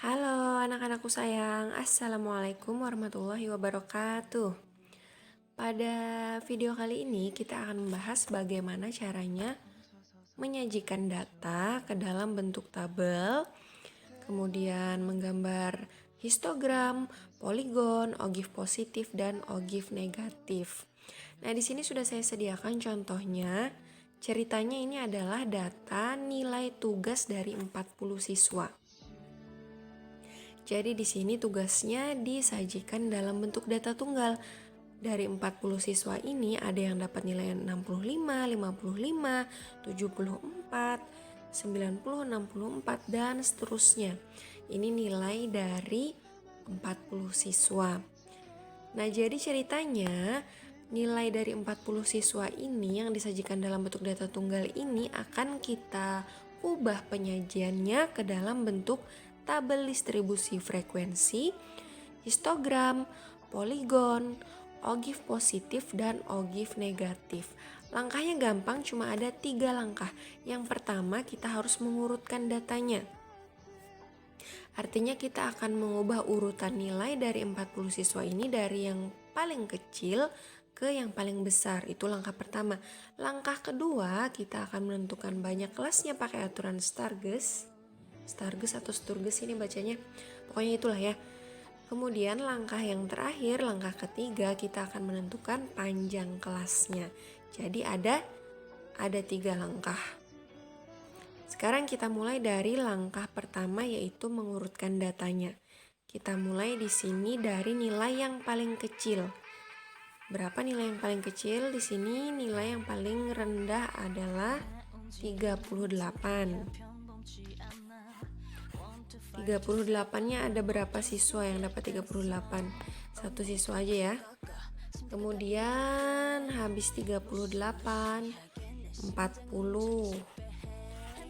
Halo anak-anakku sayang, Assalamualaikum warahmatullahi wabarakatuh. Pada video kali ini kita akan membahas bagaimana caranya menyajikan data ke dalam bentuk tabel, kemudian menggambar histogram, poligon, ogive positif, dan ogive negatif. Nah, di sini sudah saya sediakan contohnya. Ceritanya ini adalah data nilai tugas dari 40 siswa. Jadi di sini tugasnya disajikan dalam bentuk data tunggal. Dari 40 siswa ini ada yang dapat nilai 65, 55, 74, 90, 64, dan seterusnya. Ini nilai dari 40 siswa. Nah, jadi ceritanya nilai dari 40 siswa ini yang disajikan dalam bentuk data tunggal ini akan kita ubah penyajiannya ke dalam bentuk tabel distribusi frekuensi, histogram, poligon, ogive positif, dan ogive negatif. Langkahnya gampang, cuma ada 3 langkah. Yang pertama, kita harus mengurutkan datanya. Artinya kita akan mengubah urutan nilai dari 40 siswa ini dari yang paling kecil ke yang paling besar. Itu langkah pertama. Langkah kedua, kita akan menentukan banyak kelasnya pakai aturan Stargess. Stargess atau Sturges ini bacanya. Pokoknya itulah ya. Kemudian langkah yang terakhir, langkah ketiga, kita akan menentukan panjang kelasnya. Jadi ada 3 langkah. Sekarang kita mulai dari langkah pertama, yaitu mengurutkan datanya. Kita mulai di sini dari nilai yang paling kecil. Berapa nilai yang paling kecil? Di sini nilai yang paling rendah adalah 38. 38-nya ada berapa siswa yang dapat 38? Satu siswa aja ya. Kemudian habis 38, 40.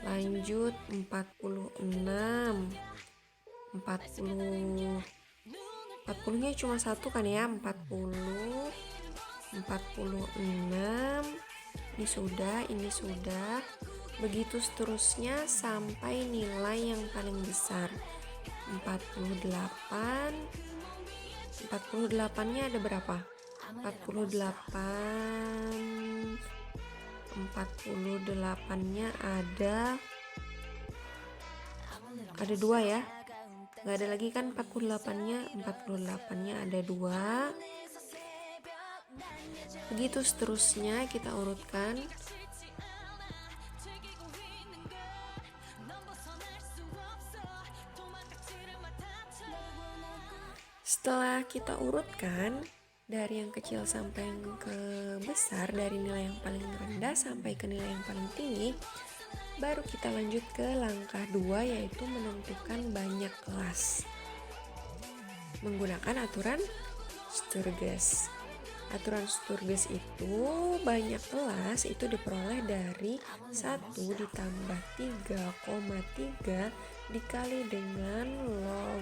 Lanjut 46. 40-nya cuma satu kan ya, 40, 46. Ini sudah. Begitu seterusnya sampai nilai yang paling besar. 48. 48-nya ada berapa? 48. 48-nya ada 2 ya. Nggak ada lagi kan 48-nya. 48-nya ada 2. Begitu seterusnya kita urutkan. Setelah kita urutkan dari yang kecil sampai yang ke besar, dari nilai yang paling rendah sampai ke nilai yang paling tinggi, baru kita lanjut ke langkah 2, yaitu menentukan banyak kelas menggunakan aturan Sturges. Aturan Sturges itu banyak kelas itu diperoleh dari 1 ditambah 3,3 dikali dengan log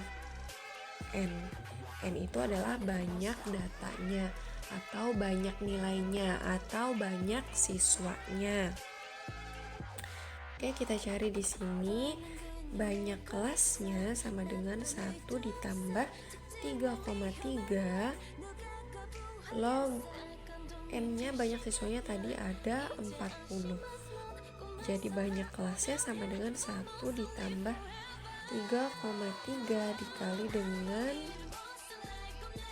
N. N itu adalah banyak datanya atau banyak nilainya atau banyak siswanya. Oke, kita cari di sini. Banyak kelasnya sama dengan 1 ditambah 3,3 log N-nya banyak siswanya tadi ada 40. Jadi banyak kelasnya sama dengan 1 ditambah 3,3 dikali dengan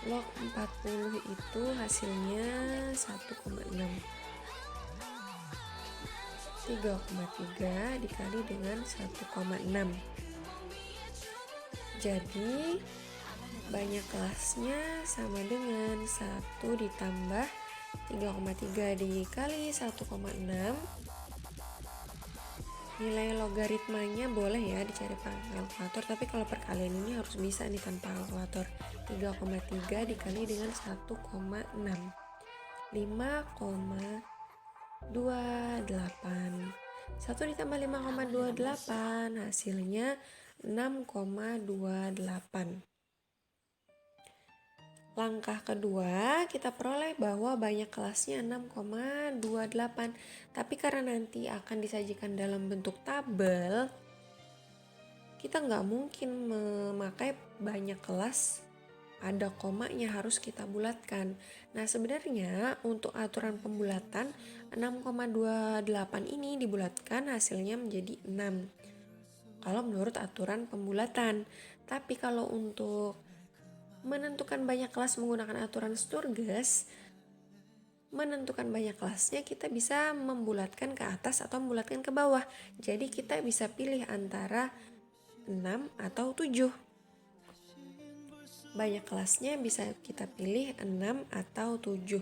log 40, itu hasilnya 1,6. 3,3 dikali dengan 1,6. Jadi banyak kelasnya sama dengan 1 ditambah 3,3 dikali 1,6. Nilai logaritmanya boleh ya dicari pakai kalkulator, tapi kalau perkalian ini harus bisa nih tanpa kalkulator. 3,3 dikali dengan 1,6. 5,28. 1 ditambah 5,28 hasilnya 6,28. Langkah kedua, kita peroleh bahwa banyak kelasnya 6,28. Tapi karena nanti akan disajikan dalam bentuk tabel, kita nggak mungkin memakai banyak kelas ada komanya, harus kita bulatkan. Nah sebenarnya untuk aturan pembulatan 6,28 ini dibulatkan hasilnya menjadi 6 kalau menurut aturan pembulatan. Tapi kalau untuk menentukan banyak kelas menggunakan aturan Sturges, menentukan banyak kelasnya kita bisa membulatkan ke atas atau membulatkan ke bawah. Jadi kita bisa pilih antara 6 atau 7. Banyak kelasnya bisa kita pilih 6 atau 7.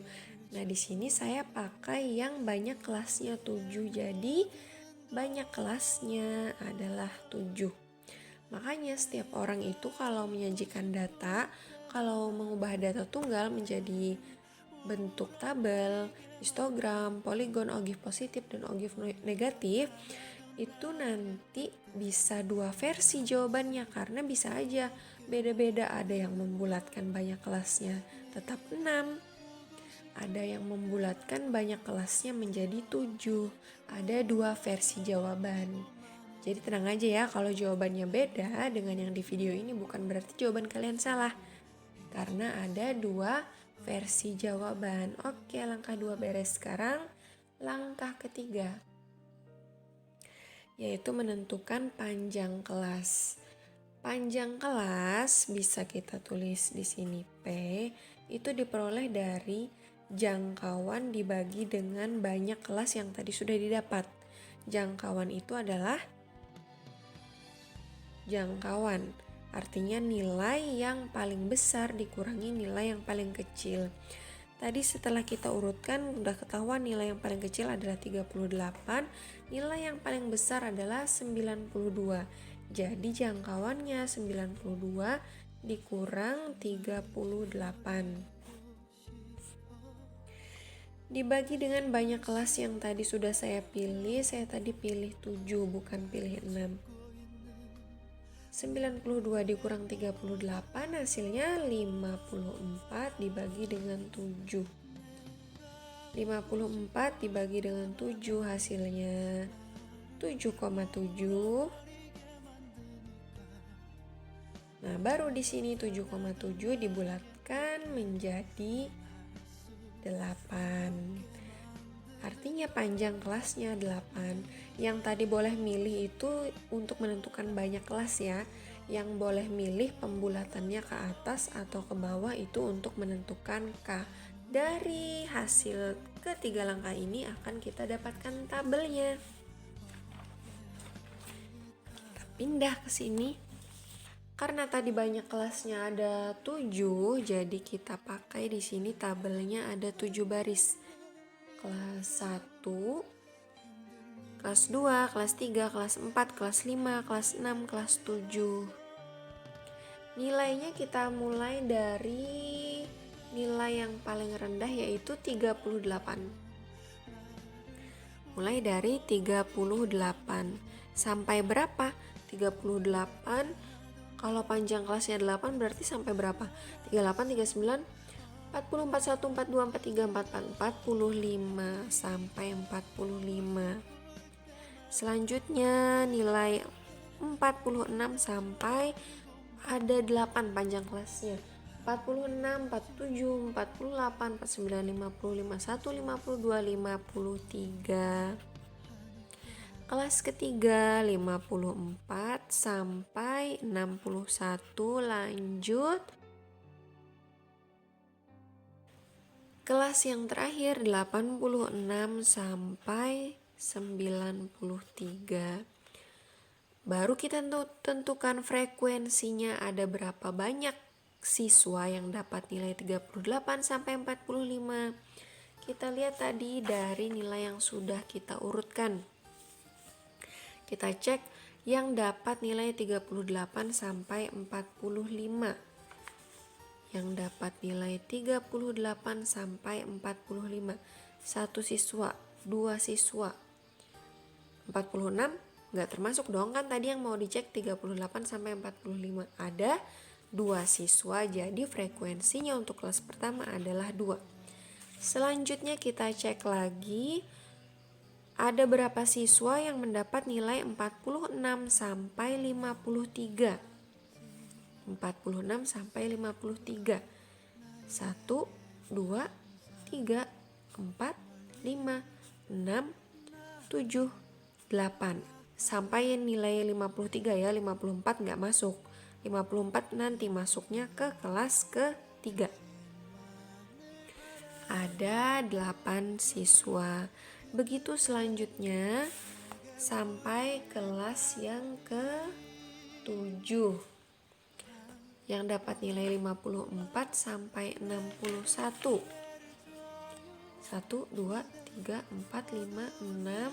Nah, di sini saya pakai yang banyak kelasnya 7. Jadi, banyak kelasnya adalah 7. Makanya setiap orang itu kalau menyajikan data, kalau mengubah data tunggal menjadi bentuk tabel, histogram, poligon, ogive positif, dan ogive negatif, itu nanti bisa 2 versi jawabannya, karena bisa aja beda-beda. Ada yang membulatkan banyak kelasnya tetap 6, ada yang membulatkan banyak kelasnya menjadi 7. Ada 2 versi jawaban. Jadi tenang aja ya, kalau jawabannya beda dengan yang di video ini bukan berarti jawaban kalian salah, karena ada 2 versi jawaban. Oke, langkah 2 beres. Sekarang langkah ketiga, yaitu menentukan panjang kelas. Panjang kelas bisa kita tulis di sini P, itu diperoleh dari jangkauan dibagi dengan banyak kelas yang tadi sudah didapat. Jangkauan itu adalah jangkauan, artinya nilai yang paling besar dikurangi nilai yang paling kecil. Tadi setelah kita urutkan udah ketahuan nilai yang paling kecil adalah 38, nilai yang paling besar adalah 92. Jadi jangkauannya 92 dikurang 38. Dibagi dengan banyak kelas yang tadi sudah saya tadi pilih 7 bukan pilih 6. 92 dikurang 38 hasilnya 54 dibagi dengan 7. 54 dibagi dengan 7 hasilnya 7,7. Nah, baru di sini 7,7 dibulatkan menjadi 8. Artinya panjang kelasnya 8. Yang tadi boleh milih itu untuk menentukan banyak kelas ya. Yang boleh milih pembulatannya ke atas atau ke bawah itu untuk menentukan K. Dari hasil ketiga langkah ini akan kita dapatkan tabelnya. Kita pindah ke sini. Karena tadi banyak kelasnya ada 7, jadi kita pakai di sini tabelnya ada 7 baris. Kelas 1, kelas 2, kelas 3, kelas 4, kelas 5, kelas 6, kelas 7. Nilainya kita mulai dari nilai yang paling rendah yaitu 38. Mulai dari 38. Sampai berapa? 38. Kalau panjang kelasnya 8 berarti sampai berapa? 38, 39, 40, 41, 42, 43, 44, 45 sampai 45. Selanjutnya nilai 46 sampai ada 8 panjang kelasnya. 46, 47, 48, 49, 50, 51, 52, 53. Kelas ketiga 54 sampai 61. Lanjut. Kelas yang terakhir 86 sampai 93. Baru kita tentukan frekuensinya, ada berapa banyak siswa yang dapat nilai 38 sampai 45. Kita lihat tadi dari nilai yang sudah kita urutkan. Kita cek yang dapat nilai 38 sampai 45. Yang dapat nilai 38 sampai 45. 1 siswa, 2 siswa. 46 nggak termasuk dong, kan tadi yang mau dicek 38 sampai 45. Ada 2 siswa, jadi frekuensinya untuk kelas pertama adalah 2. Selanjutnya kita cek lagi Ada berapa siswa yang mendapat nilai 46 sampai 53? 46 sampai 53. 1, 2, 3, 4, 5, 6, 7, 8. Sampai nilai 53 ya, 54 nggak masuk. 54 nanti masuknya ke kelas ke-3. Ada 8 siswa. Begitu selanjutnya sampai kelas yang ke-7 yang dapat nilai 54 sampai 61. 1, 2, 3, 4, 5, 6,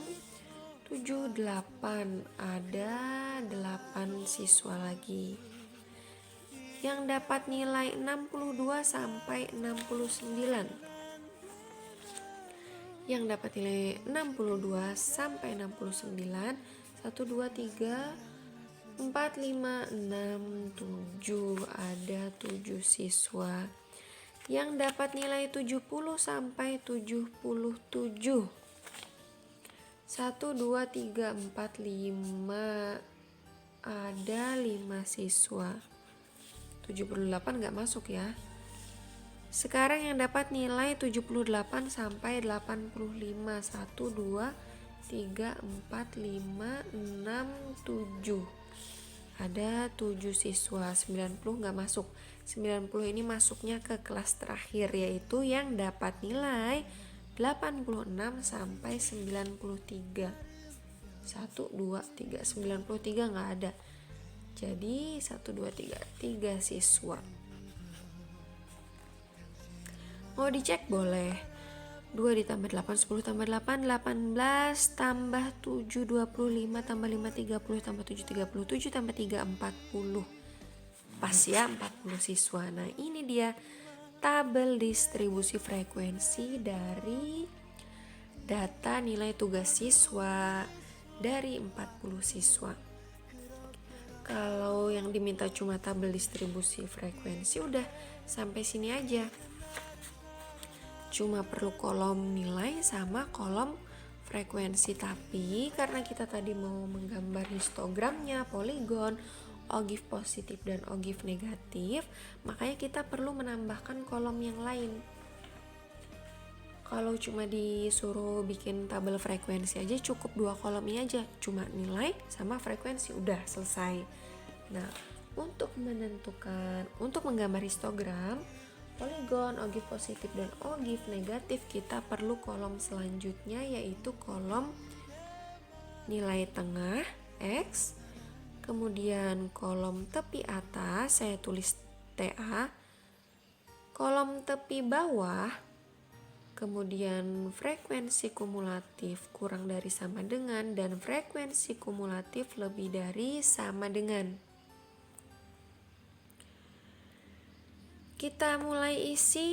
7, 8. Ada 8 siswa lagi yang dapat nilai 62 sampai 69. Yang dapat nilai 62 sampai 69, 1, 2, 3, 4, 5, 6, 7. Ada 7 siswa yang dapat nilai 70 sampai 77. 1, 2, 3, 4, 5. Ada 5 siswa. 78 nggak masuk ya. Sekarang yang dapat nilai 78 sampai 85. 1, 2, 3, 4, 5, 6, 7. Ada 7 siswa. 90 nggak masuk. 90 ini masuknya ke kelas terakhir, yaitu yang dapat nilai 86 sampai 93. 1, 2, 3, 93 nggak ada. Jadi 1, 2, 3 siswa. Mau dicek boleh. 2 ditambah 8, 10 tambah 8, 18 tambah 7, 25 tambah 5, 30 tambah 7, 37 tambah 3, 40. Pas ya, 40 siswa. Nah ini dia tabel distribusi frekuensi dari data nilai tugas siswa dari 40 siswa. Kalau yang diminta cuma tabel distribusi frekuensi udah sampai sini aja. Cuma perlu kolom nilai sama kolom frekuensi, tapi karena kita tadi mau menggambar histogramnya, poligon, ogive positif dan ogive negatif, makanya kita perlu menambahkan kolom yang lain. Kalau cuma disuruh bikin tabel frekuensi aja cukup 2 kolom ini aja, cuma nilai sama frekuensi, udah selesai. Nah, untuk menggambar histogram, poligon, ogive positif dan ogive negatif, kita perlu kolom selanjutnya, yaitu kolom nilai tengah X, kemudian kolom tepi atas saya tulis TA, kolom tepi bawah, kemudian frekuensi kumulatif kurang dari sama dengan, dan frekuensi kumulatif lebih dari sama dengan. Kita mulai isi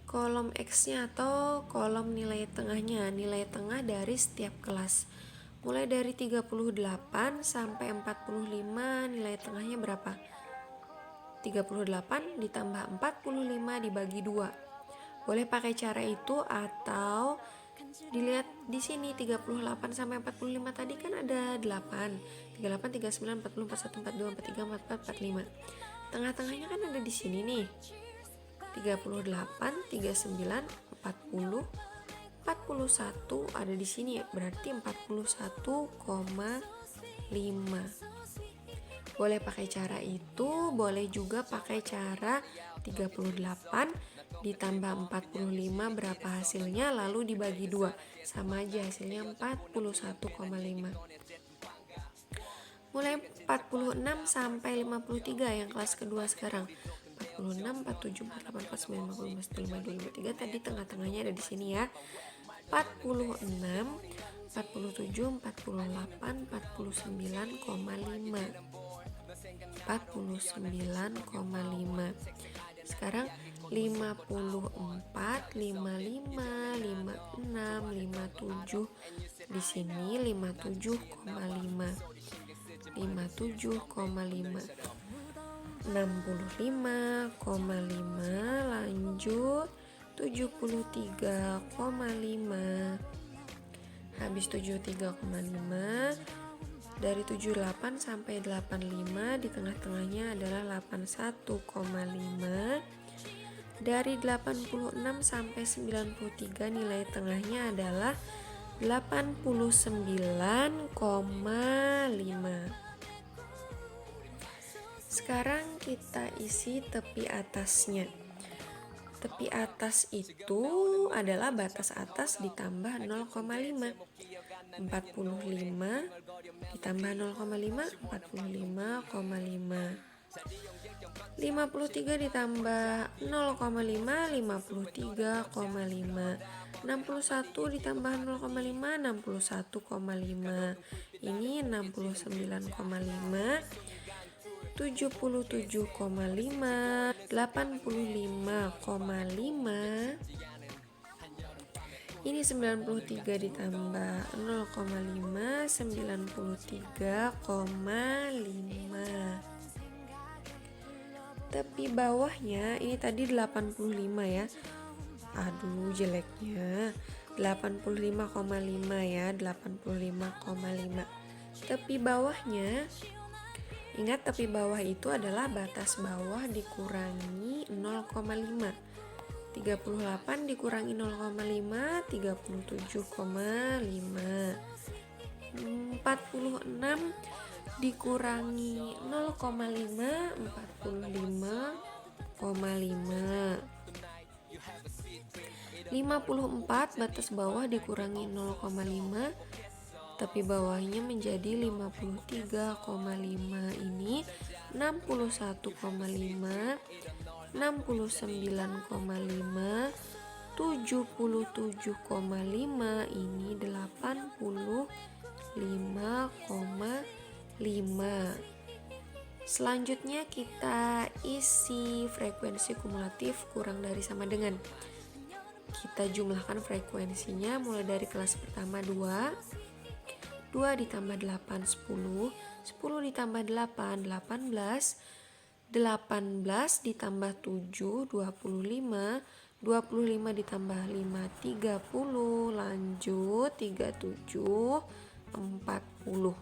kolom X-nya atau kolom nilai tengahnya, nilai tengah dari setiap kelas. Mulai dari 38 sampai 45, nilai tengahnya berapa? 38 ditambah 45 dibagi 2. Boleh pakai cara itu atau dilihat di sini 38 sampai 45 tadi kan ada 8. 38, 39, 40, 41, 42, 43, 44, 45. Tengah-tengahnya kan ada di sini nih. 38, 39, 40, 41 ada di sini ya. Berarti 41,5. Boleh pakai cara itu, boleh juga pakai cara 38 ditambah 45 berapa hasilnya lalu dibagi 2. Sama aja hasilnya 41,5. Mulai 46 sampai 53 yang kelas kedua sekarang. 46, 47, 48, 49, 50, 51, 52, 53 tadi tengah-tengahnya ada di sini ya. 46, 47, 48, 49,5. 49,5. Sekarang 54, 55, 56, 57. Di sini 57,5. 57,5, 65,5, lanjut 73,5, habis 73,5. Dari 78 sampai 85 di tengah-tengahnya adalah 81,5. Dari 86 sampai 93 nilai tengahnya adalah 89,5. Sekarang kita isi tepi atasnya. Tepi atas itu adalah batas atas ditambah 0,5. 45 ditambah 0,5, 45,5. 53 ditambah 0,5, 53,5. 61 ditambah 0,5, 61,5. Ini 69,5. 77,5, 85,5. Ini 93 ditambah 0,5, 93,5. Tepi bawahnya ini tadi 85 ya. Aduh jeleknya. 85,5 ya, 85,5. Tepi bawahnya, ingat tepi bawah itu adalah batas bawah dikurangi 0,5. 38 dikurangi 0,5, 37,5. 46 dikurangi 0,5, 45,5. 54 batas bawah dikurangi 0,5, tapi bawahnya menjadi 53,5. Ini 61,5, 69,5, 77,5. Ini 85,5. Selanjutnya kita isi frekuensi kumulatif kurang dari sama dengan. Kita jumlahkan frekuensinya mulai dari kelas pertama 2 ditambah 8, 10 ditambah 8, 18 ditambah 7, 25 ditambah 5, 30, lanjut 37, 40.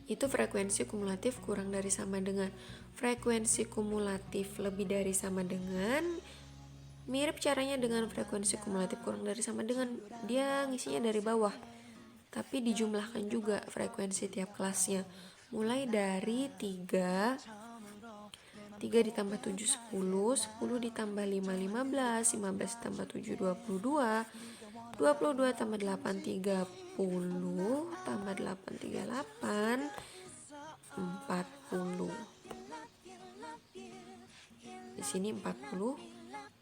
Itu frekuensi kumulatif kurang dari sama dengan. Frekuensi kumulatif lebih dari sama dengan mirip caranya dengan frekuensi kumulatif kurang dari sama dengan, dia ngisinya dari bawah tapi dijumlahkan juga frekuensi tiap kelasnya. Mulai dari 3 ditambah 7, 10 ditambah 5, 15 ditambah 7, 22 tambah 8, 30 tambah 8, 38, 40. Di sini 40,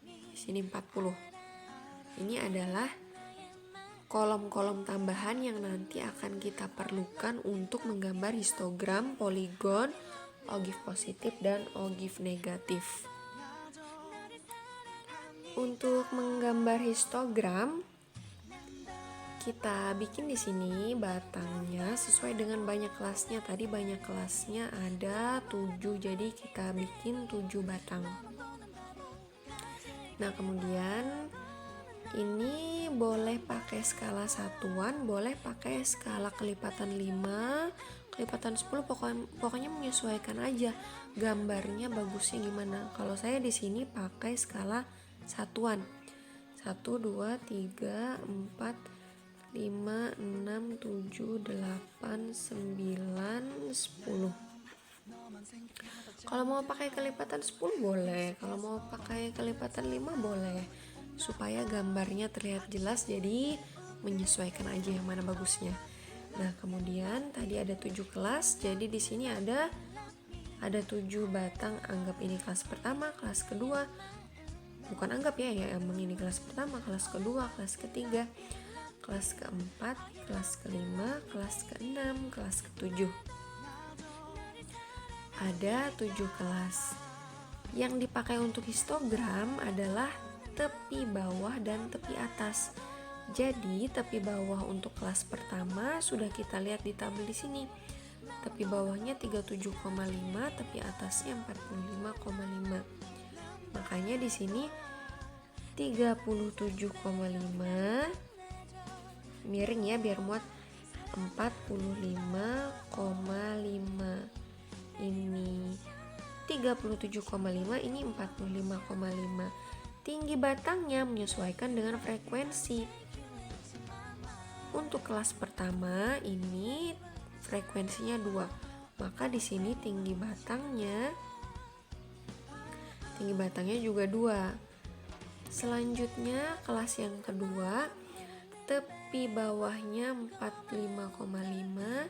di sini 40. Ini adalah kolom-kolom tambahan yang nanti akan kita perlukan untuk menggambar histogram, poligon, ogive positif dan ogive negatif. Untuk menggambar histogram, kita bikin di sini batangnya sesuai dengan banyak kelasnya. Tadi banyak kelasnya ada 7, jadi kita bikin 7 batang. Nah, kemudian ini boleh pakai skala satuan, boleh pakai skala kelipatan 5, kelipatan 10, pokoknya menyesuaikan aja gambarnya bagusnya gimana. Kalau saya di sini pakai skala satuan. 1, 2, 3, 4, 5, 6, 7, 8, 9, 10. Kalau mau pakai kelipatan 10 boleh, kalau mau pakai kelipatan 5 boleh, supaya gambarnya terlihat jelas, jadi menyesuaikan aja yang mana bagusnya. Nah, kemudian tadi ada 7 kelas, jadi di sini ada 7 batang. Anggap ini kelas pertama, kelas kedua. Bukan anggap ya, emang ini kelas pertama, kelas kedua, kelas ketiga, kelas keempat, kelas kelima, kelas keenam, kelas ketujuh. Ada 7 kelas. Yang dipakai untuk histogram adalah tepi bawah dan tepi atas. Jadi tepi bawah untuk kelas pertama sudah kita lihat di tabel di sini. Tepi bawahnya 37,5, tepi atasnya 45,5. Makanya di sini 37,5 miring ya biar muat. 45,5 ini 37,5, ini 45,5. Tinggi batangnya menyesuaikan dengan frekuensi. Untuk kelas pertama ini frekuensinya 2, maka di sini tinggi batangnya juga 2. Selanjutnya kelas yang kedua, tepi bawahnya 45,5,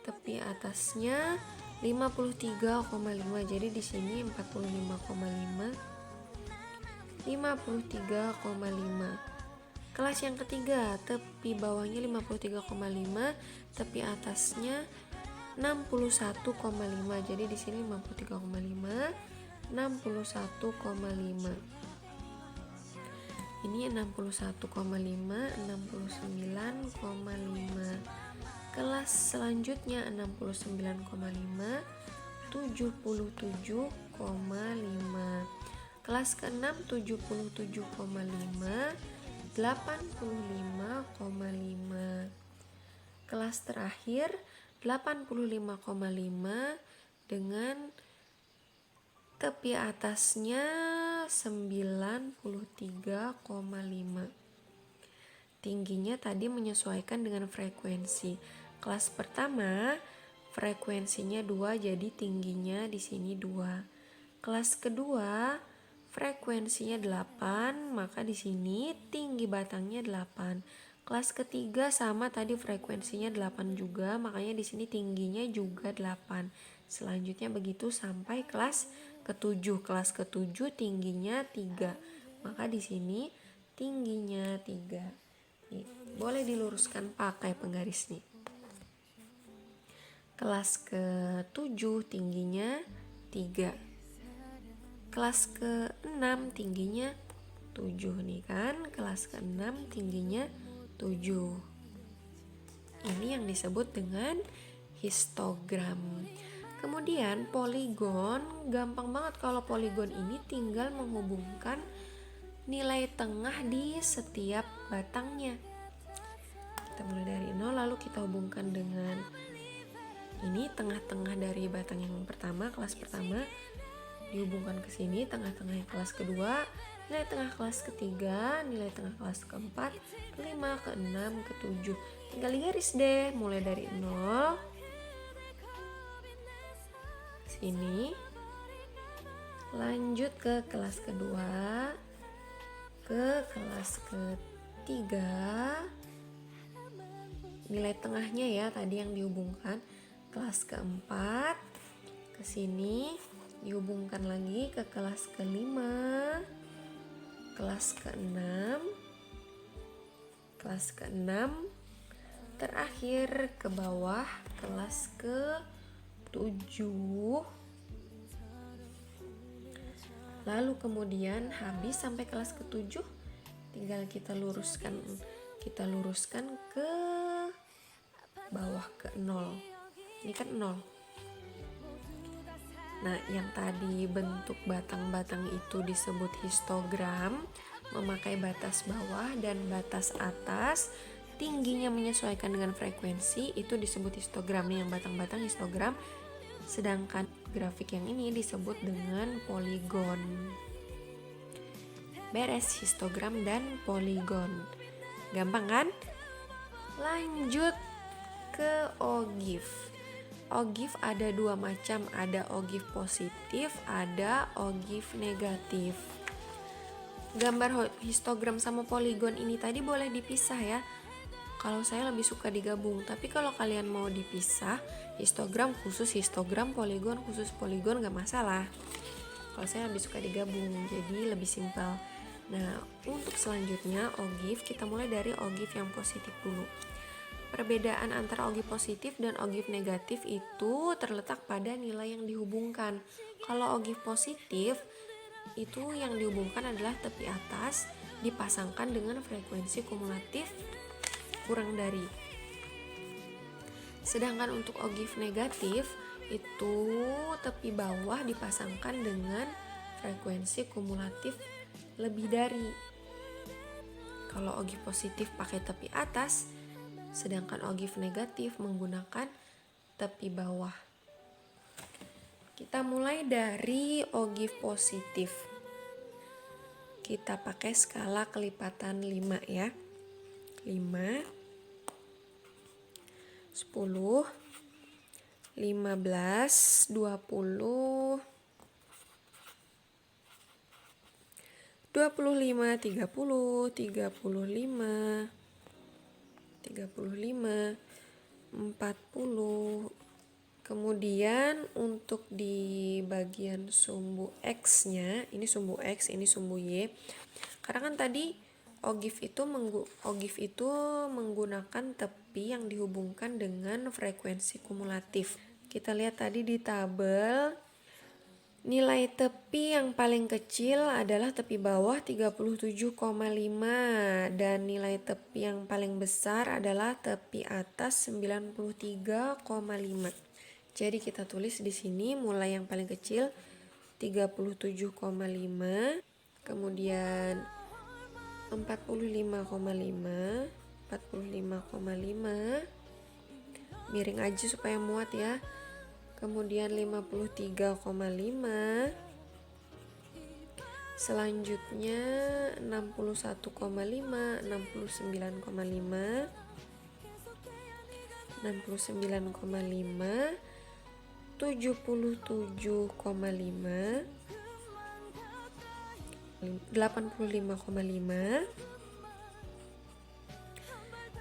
tepi atasnya 53,5. Jadi di sini 45,5, 53,5. Kelas yang ketiga, tepi bawahnya 53,5, tepi atasnya 61,5. Jadi di sini 53,5, 61,5. Ini 61,5, 69,5. Kelas selanjutnya 69,5, 77,5. Kelas ke-6 77,5, 85,5. Kelas terakhir 85,5 dengan tepi atasnya 93,5. Tingginya tadi menyesuaikan dengan frekuensi. Kelas pertama frekuensinya 2, jadi tingginya di sini 2. Kelas kedua frekuensinya 8, maka di sini tinggi batangnya 8. Kelas ketiga sama tadi frekuensinya 8 juga, makanya di sini tingginya juga 8. Selanjutnya begitu sampai kelas ke-7. Kelas ke-7 tingginya 3, maka di sini tingginya 3. Nih, boleh diluruskan pakai penggaris nih. Kelas ke-7 tingginya 3. Kelas ke-6 tingginya 7 nih kan. Kelas ke-6 tingginya 7. Ini yang disebut dengan histogram. Kemudian poligon, gampang banget kalau poligon ini tinggal menghubungkan nilai tengah di setiap batangnya. Kita mulai dari 0 lalu kita hubungkan dengan ini tengah-tengah dari batang yang pertama, kelas pertama, dihubungkan ke sini tengah-tengah kelas kedua, nilai tengah kelas ketiga, nilai tengah kelas keempat, kelima, keenam, ketujuh. Tinggal digaris deh, mulai dari 0 sini, lanjut ke kelas kedua, ke kelas ketiga, nilai tengahnya ya tadi yang dihubungkan, kelas keempat, ke sini dihubungkan lagi ke kelas kelima, kelas keenam, terakhir ke bawah kelas ke-7. Lalu kemudian habis sampai kelas ke-7, tinggal kita luruskan ke bawah ke 0. Ini kan 0. Nah, yang tadi bentuk batang-batang itu disebut histogram, memakai batas bawah dan batas atas, tingginya menyesuaikan dengan frekuensi, itu disebut histogram. Yang batang-batang histogram, sedangkan grafik yang ini disebut dengan poligon. Beres histogram dan poligon. Gampang kan? Lanjut ke ogive. Ogive ada 2 macam, ada ogive positif, ada ogive negatif. Gambar histogram sama poligon ini tadi boleh dipisah ya. Kalau saya lebih suka digabung, tapi kalau kalian mau dipisah, histogram khusus histogram, poligon khusus poligon, gak masalah. Kalau saya lebih suka digabung, jadi lebih simpel. Nah, untuk selanjutnya ogive, kita mulai dari ogive yang positif dulu. Perbedaan antara ogive positif dan ogive negatif itu terletak pada nilai yang dihubungkan. Kalau ogive positif itu yang dihubungkan adalah tepi atas dipasangkan dengan frekuensi kumulatif kurang dari. Sedangkan untuk ogive negatif itu tepi bawah dipasangkan dengan frekuensi kumulatif lebih dari. Kalau ogive positif pakai tepi atas, Sedangkan ogive negatif menggunakan tepi bawah. Kita mulai dari ogive positif. Kita pakai skala kelipatan 5 ya. 5, 10, 15, 20, 25, 30, 35, 40. Kemudian untuk di bagian sumbu X-nya, ini sumbu X, ini sumbu Y. Karena kan tadi ogive itu menggunakan tepi yang dihubungkan dengan frekuensi kumulatif. Kita lihat tadi di tabel, nilai tepi yang paling kecil adalah tepi bawah 37,5 dan nilai tepi yang paling besar adalah tepi atas 93,5. Jadi kita tulis di sini mulai yang paling kecil 37,5, kemudian 45,5, 45,5, miring aja supaya muat ya. Kemudian 53,5, selanjutnya 61,5, 69,5, 69,5, 77,5, 85,5,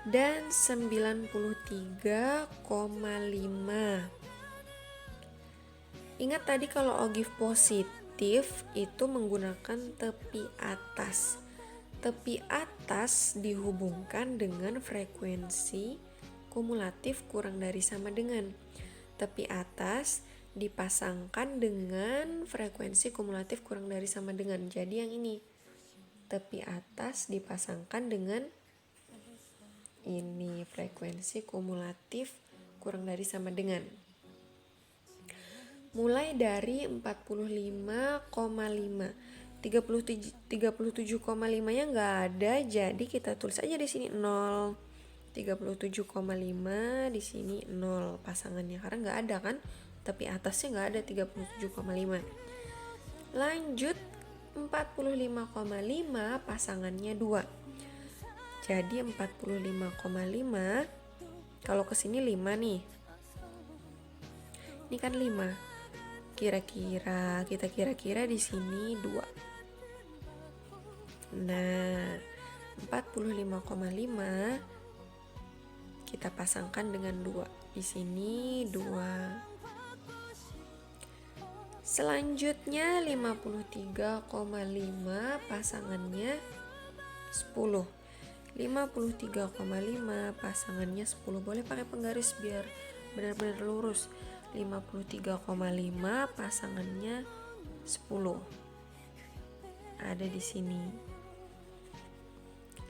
dan 93,5. Ingat tadi kalau ogive positif itu menggunakan tepi atas. Tepi atas dihubungkan dengan frekuensi kumulatif kurang dari sama dengan. Tepi atas dipasangkan dengan frekuensi kumulatif kurang dari sama dengan. Jadi yang ini, tepi atas dipasangkan dengan ini, frekuensi kumulatif kurang dari sama dengan. Mulai dari 45,5, 37,5 nya nggak ada, jadi kita tulis aja di sini 0. 37,5 di sini 0 pasangannya karena nggak ada kan, tapi atasnya nggak ada 37,5. Lanjut 45,5 pasangannya 2. Jadi 45,5 kalau kesini 5 nih. Ini kan 5. Kira-kira di sini 2. Nah, 45,5 kita pasangkan dengan 2. Di sini 2. Selanjutnya 53,5 pasangannya 10. 53,5 pasangannya 10. Boleh pakai penggaris biar benar-benar lurus. 53,5 pasangannya 10. Ada di sini.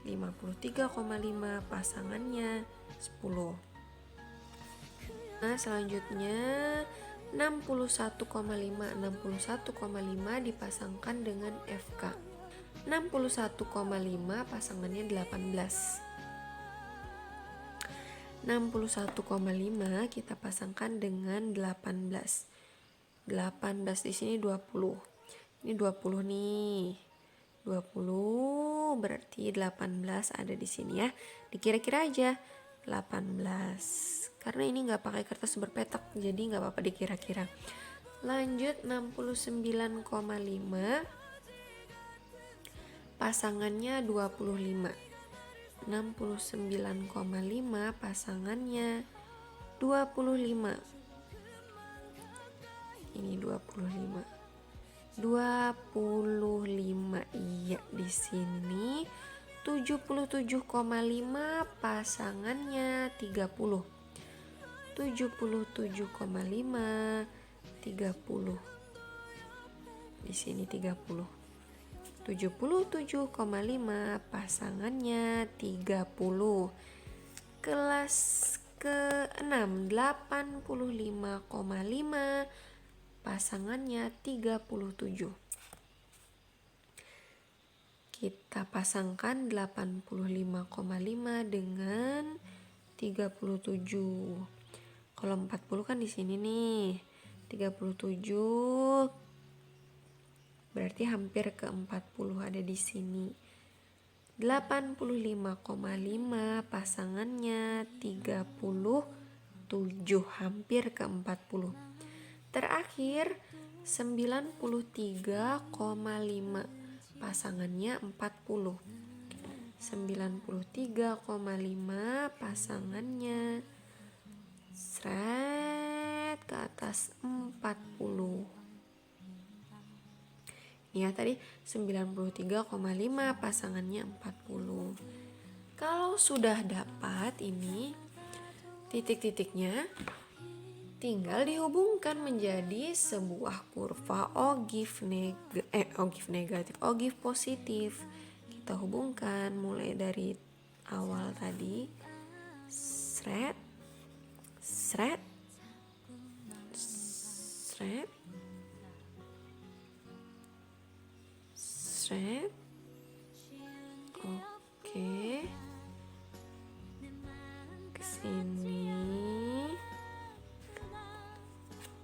53,5 pasangannya 10. Nah, selanjutnya 61,5 dipasangkan dengan FK. 61,5 pasangannya 18. 61,5 kita pasangkan dengan 18. 18 di sini 20. Ini 20 nih. 20 berarti 18 ada di sini ya. Dikira-kira aja 18. Karena ini nggak pakai kertas berpetak, jadi nggak apa-apa dikira-kira. Lanjut 69,5 pasangannya 25. 69,5 pasangannya 25. Ini 25. 25 iya di sini. 77,5 pasangannya 30. 77,5 30. Di sini 30. 77,5 pasangannya 30. Kelas ke-6 85,5 pasangannya 37. Kita pasangkan 85,5 dengan 37. Kalau 40 kan di sini nih. 37 berarti hampir ke 40 ada di sini. 85,5 pasangannya 37, hampir ke 40. Terakhir 93,5 pasangannya 40. 93,5 pasangannya seret ke atas 40. Ya, tadi 93,5 pasangannya 40. Kalau sudah dapat ini titik-titiknya, tinggal dihubungkan menjadi sebuah kurva ogive positif. Kita hubungkan mulai dari awal tadi, seret, seret, seret, seret. Oke, kesini,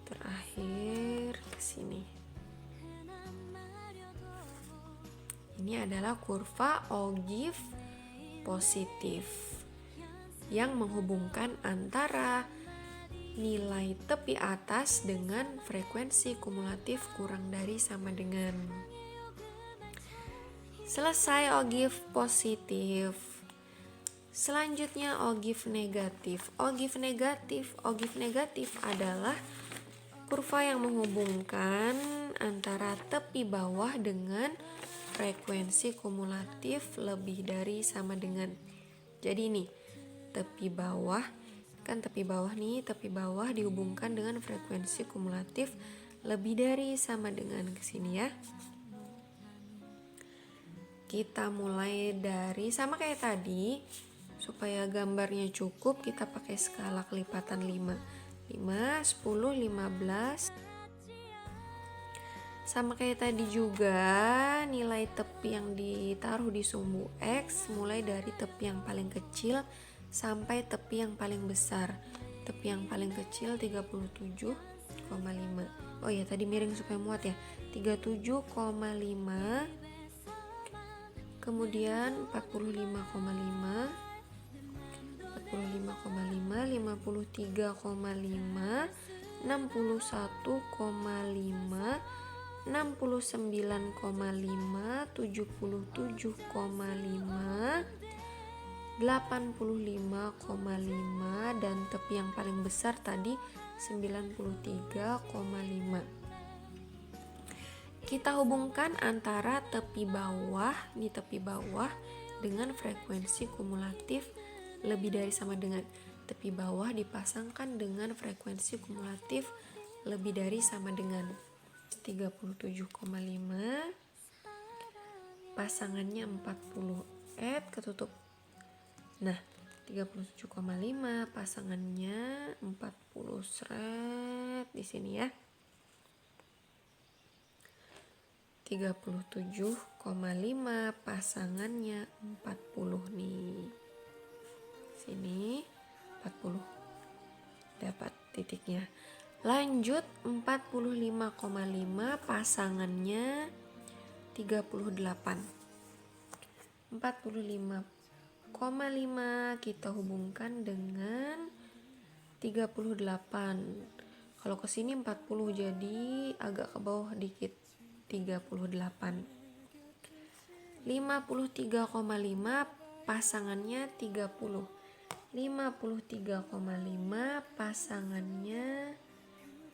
terakhir kesini. Ini adalah kurva ogive positif yang menghubungkan antara nilai tepi atas dengan frekuensi kumulatif kurang dari sama dengan. Selesai ogive positif. Selanjutnya ogive negatif. Ogive negatif adalah kurva yang menghubungkan antara tepi bawah dengan frekuensi kumulatif lebih dari sama dengan. Jadi ini tepi bawah, kan tepi bawah dihubungkan dengan frekuensi kumulatif lebih dari sama dengan, kesini ya. Kita mulai dari sama kayak tadi, supaya gambarnya cukup kita pakai skala kelipatan 5, 10, 15. Sama kayak tadi juga, nilai tepi yang ditaruh di sumbu X mulai dari tepi yang paling kecil sampai tepi yang paling besar. Tepi yang paling kecil 37,5. Oh ya, tadi miring supaya muat ya. 37,5. Kemudian 45,5. 45,5, 53,5, 61,5, 69,5, 77,5, 85,5, dan tepi yang paling besar tadi 93,5. Kita hubungkan antara tepi bawah dengan frekuensi kumulatif lebih dari sama dengan. Tepi bawah dipasangkan dengan frekuensi kumulatif lebih dari sama dengan 37,5, pasangannya 40, ketutup. Nah, 37,5 pasangannya 40, seret di sini ya. 37,5 pasangannya 40 nih. Sini 40. Dapat titiknya. Lanjut 45,5 pasangannya 38. 45,5 kita hubungkan dengan 38. Kalau ke sini 40 jadi agak ke bawah dikit, 38. 53,5 pasangannya 30. 53,5 pasangannya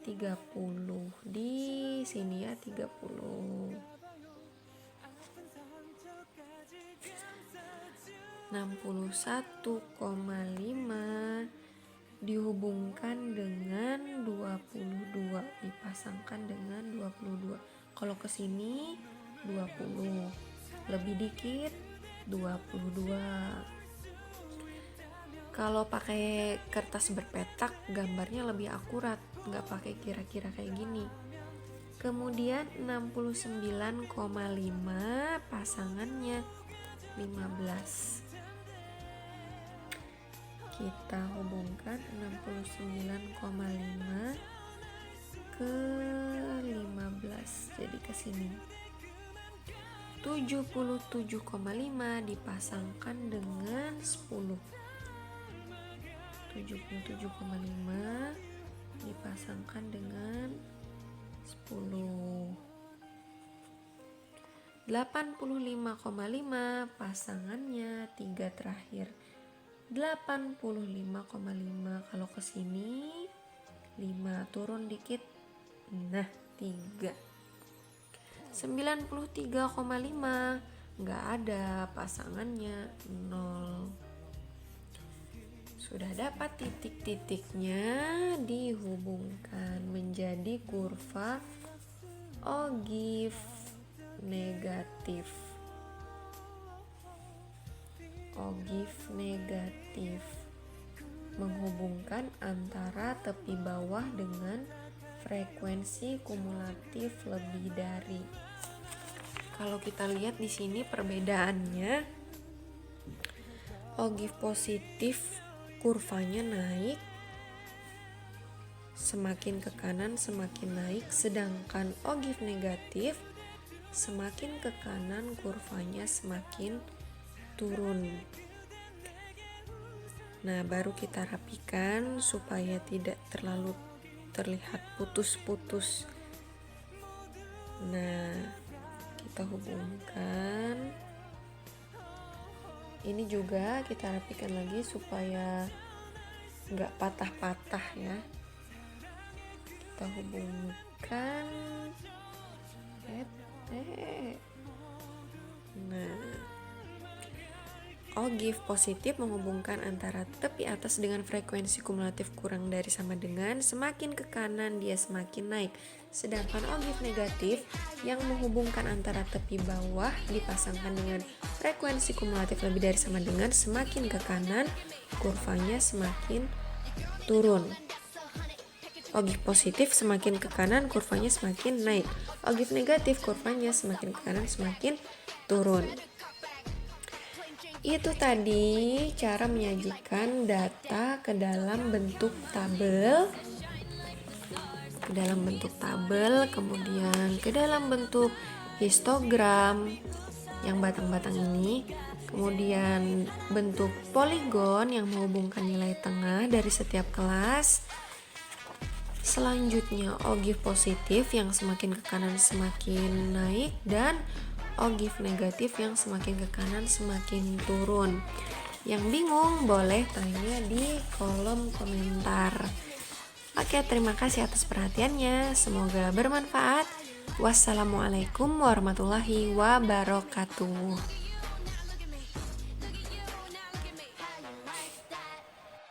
30 di sini ya, 30. 61,5 dihubungkan dengan 22, dipasangkan dengan 22. Kalau ke sini 20, lebih dikit 22. Kalau pakai kertas berpetak gambarnya lebih akurat, nggak pakai kira-kira kayak gini. Kemudian 69,5 pasangannya 15. Kita hubungkan 69,5 ke 15, jadi ke sini. 77,5 dipasangkan dengan 10. 77,5 dipasangkan dengan 10. 85,5 pasangannya 3 terakhir. 85,5 kalau ke sini 5 turun dikit. Nah, 3. 93,5 nggak ada pasangannya 0. Sudah dapat titik-titiknya, dihubungkan menjadi kurva ogive negatif. Ogive negatif menghubungkan antara tepi bawah dengan frekuensi kumulatif lebih dari. Kalau kita lihat di sini perbedaannya, ogive positif kurvanya naik, semakin ke kanan semakin naik, sedangkan ogive negatif semakin ke kanan kurvanya semakin turun. Nah, baru kita rapikan supaya tidak terlalu terlihat putus-putus. Nah, kita hubungkan. Ini juga kita rapikan lagi supaya nggak patah-patah ya. Kita hubungkan. Nah, ogive positif menghubungkan antara tepi atas dengan frekuensi kumulatif kurang dari sama dengan, semakin ke kanan dia semakin naik. Sedangkan ogive negatif yang menghubungkan antara tepi bawah dipasangkan dengan frekuensi kumulatif lebih dari sama dengan, semakin ke kanan kurvanya semakin turun. Ogive positif semakin ke kanan kurvanya semakin naik. Ogive negatif kurvanya semakin ke kanan semakin turun. Itu tadi cara menyajikan data ke dalam bentuk tabel. Kemudian ke dalam bentuk histogram yang batang-batang ini, kemudian bentuk poligon yang menghubungkan nilai tengah dari setiap kelas. Selanjutnya ogive positif yang semakin ke kanan semakin naik, dan ogive negatif yang semakin ke kanan semakin turun. Yang bingung boleh tanya di kolom komentar. Oke, terima kasih atas perhatiannya. Semoga bermanfaat. Wassalamualaikum warahmatullahi wabarakatuh.